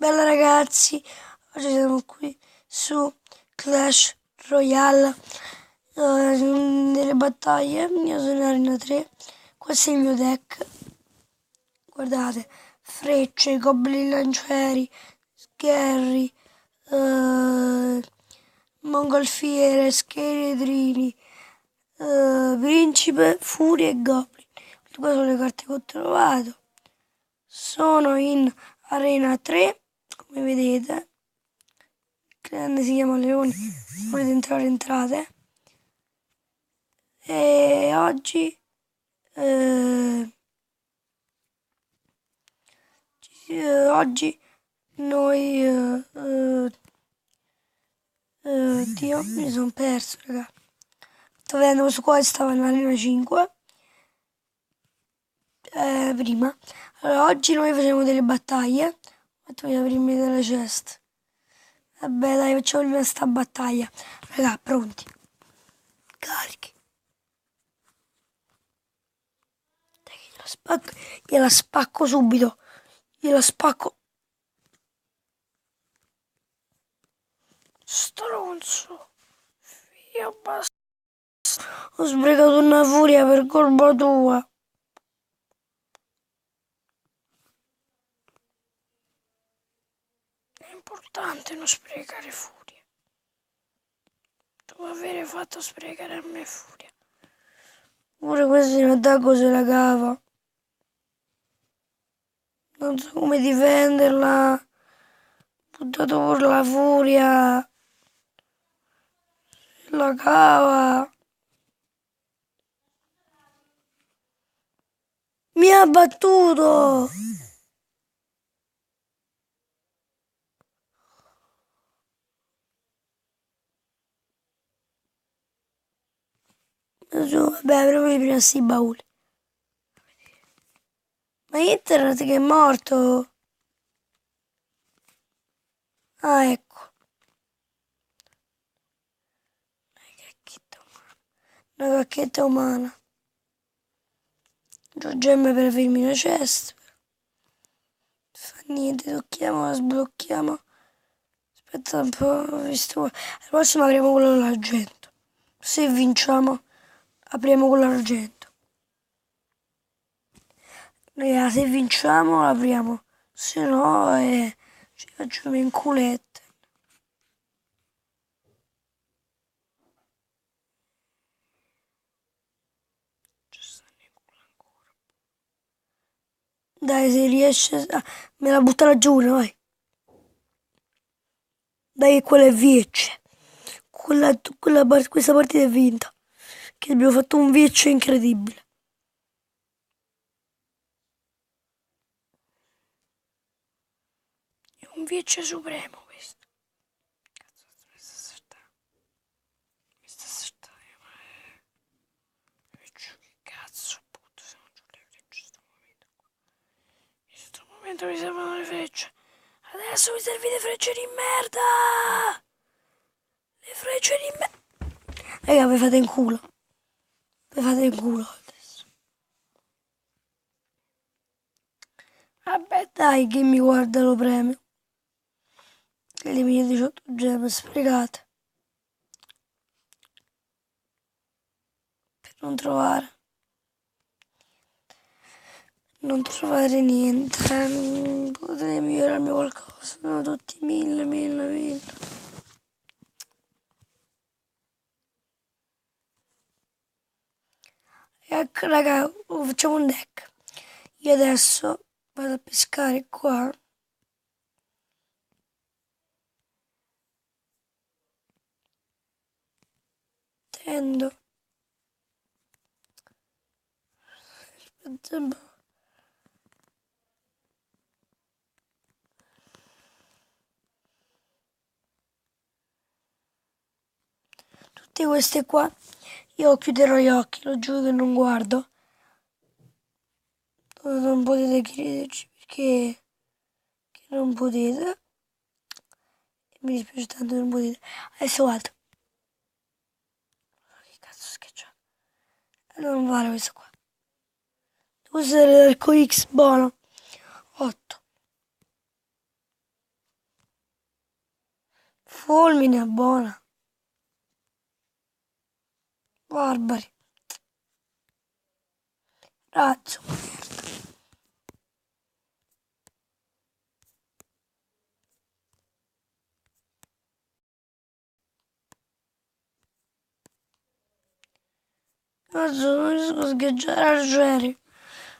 Bella ragazzi, oggi siamo qui su Clash Royale, nelle battaglie. Io sono Arena 3, questo è il mio deck. Guardate, frecce, goblin lancieri, sgherri, mongolfiere, scheletrini, principe, furia e goblin. Queste qua sono le carte che ho trovato. Sono in Arena 3, come vedete. Il clan si chiama Leoni, se volete entrate. E oggi noi Dio, mi sono perso, raga. Sto vedendo questo qua stava in Arena 5 prima. Allora, oggi noi facciamo delle battaglie. Fatemi aprirmi delle ceste. Vabbè, dai, facciamo prima sta battaglia. Raga, pronti? Carichi. Dai, gliela spacco subito. Gliela spacco. Stronzo. Io basta. Ho sprecato una furia per colpa tua. È importante non sprecare furia. Dopo aver fatto sprecare a me furia. Pure questo in attacco se la cava. Non so come difenderla. Ho buttato pure la furia. La cava. Mi ha battuto. Vabbè, avremo i primi sti bauli. Ma internet che è morto. Ah, ecco. Una cacchetta umana. Giù gemme per farmi una cesta. Fa niente, tocchiamo, la sblocchiamo. Aspetta un po', ho visto. Al prossimo apriamo quello dell'argento. Se vinciamo, apriamo quello dell'argento. Se vinciamo, l'apriamo. Se no, ci facciamo in culette. Dai, se riesce, me la butta laggiù, vai. Dai, quella è viece. Questa partita è vinta. Che abbiamo fatto un viece incredibile. È un viece supremo questo. Cazzo, mi sta assertando. Mi sta assertando. Che cazzo, puto, siamo giù le frecce in sto momento qua. In questo momento mi servono le frecce. Adesso mi servite frecce di merda! Le frecce di merda! Raga, vi fate in culo. Vi fate in culo adesso. Vabbè, dai, chi mi guarda lo premio. Che le mie 18 gemme sprecate. Per non trovare. Non trovare niente. Potete migliorarmi qualcosa. Sono tutti 1000. Ecco, raga, facciamo un deck. Io adesso vado a pescare qua. Tendo. Aspetta un po'. Tutte queste qua. Io chiuderò gli occhi, lo giuro che non guardo. Non potete crederci perché non potete. Mi dispiace tanto che non potete. Adesso vado. Che cazzo schiacciato. Non vale questo qua. Devo usare l'arco X buono. 8. fulmine è buona. Barbari. Razzo, merda. Razzo, non riesco a sgheggiare arcieri.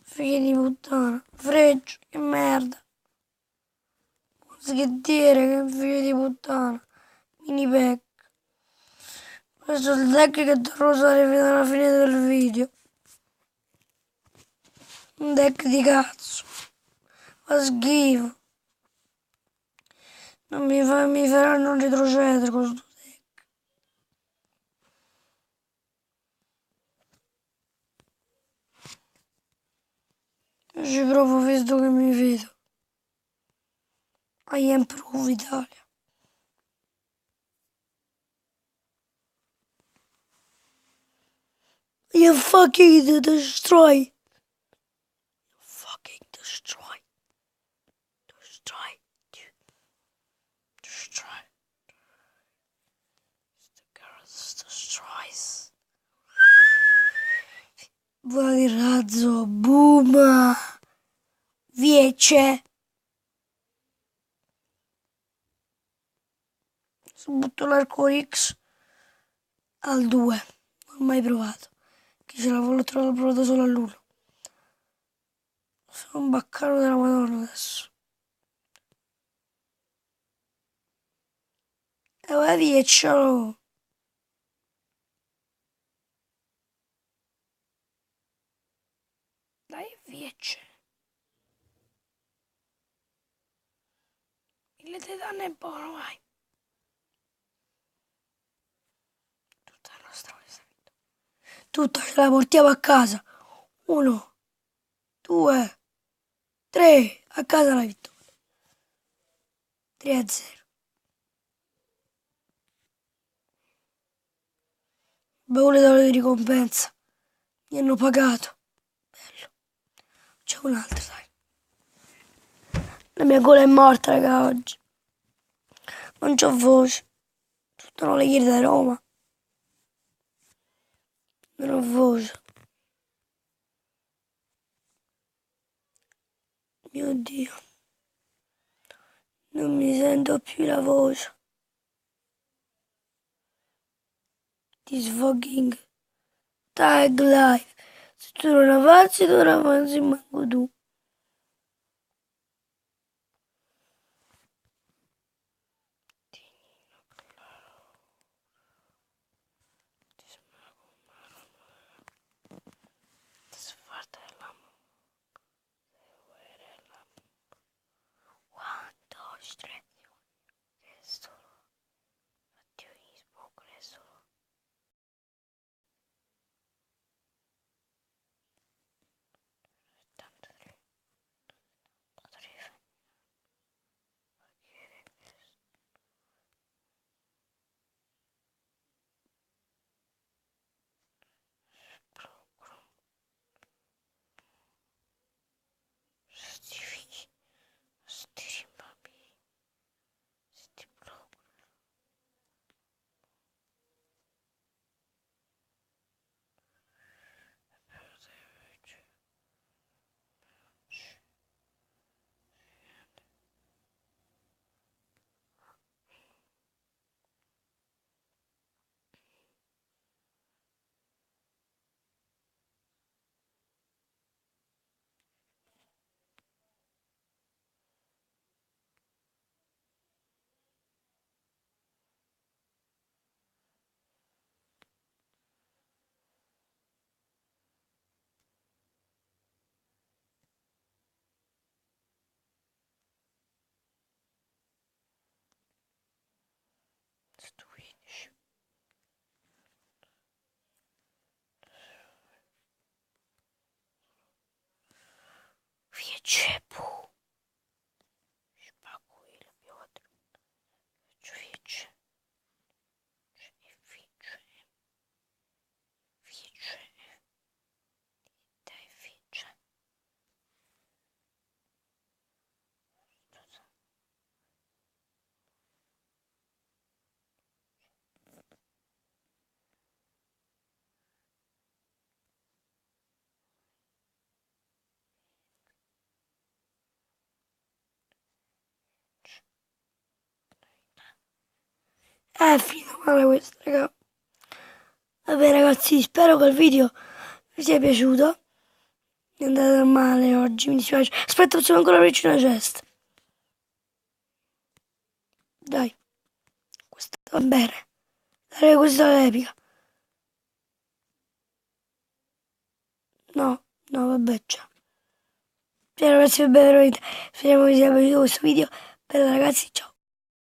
Figli di puttana. Freccio, che merda. Scheddiere, che figlio di puttana. Mini pack. Questo è il deck che dovrò usare fino alla fine del video. Un deck di cazzo. Fa schifo. Non mi faranno retrocedere con sto deck. Io ci provo visto che mi vedo. I improve Italia. You fucking destroy. Fucking destroy. Destroy. Destroy. The girls destroys. Vola di razzo. Boom. Viece. Butto l'arco X al 2. Non ho mai provato. Che ce l'avevo provato solo all'1. Sono un baccano della Madonna adesso. E vai viecciolo. Dai viecce. 1000 di danno è buono, vai. Tutta la nostra vita. Tutta ce la portiamo a casa. 1, 2, 3. A casa la vittoria. 3-0. $1 di ricompensa. Mi hanno pagato. Bello. C'è un altro, dai. La mia gola è morta, raga, oggi. Non c'ho voce. Sono le chiede da Roma. Non ho voce. Mio Dio. Non mi sento più la voce. This fucking tag life. Se tu non avanzi, tu non avanzi manco tu. È finito male questo, raga. Vabbè ragazzi, spero che il video vi sia piaciuto. È andato male oggi, mi dispiace. Aspetta, facciamo ancora la vicina chest. Dai, questa va bene. Dai, questa è epica. No, no, vabbè, ciao. Ciao ragazzi, veramente. Speriamo vi sia piaciuto questo video. Bella ragazzi, ciao.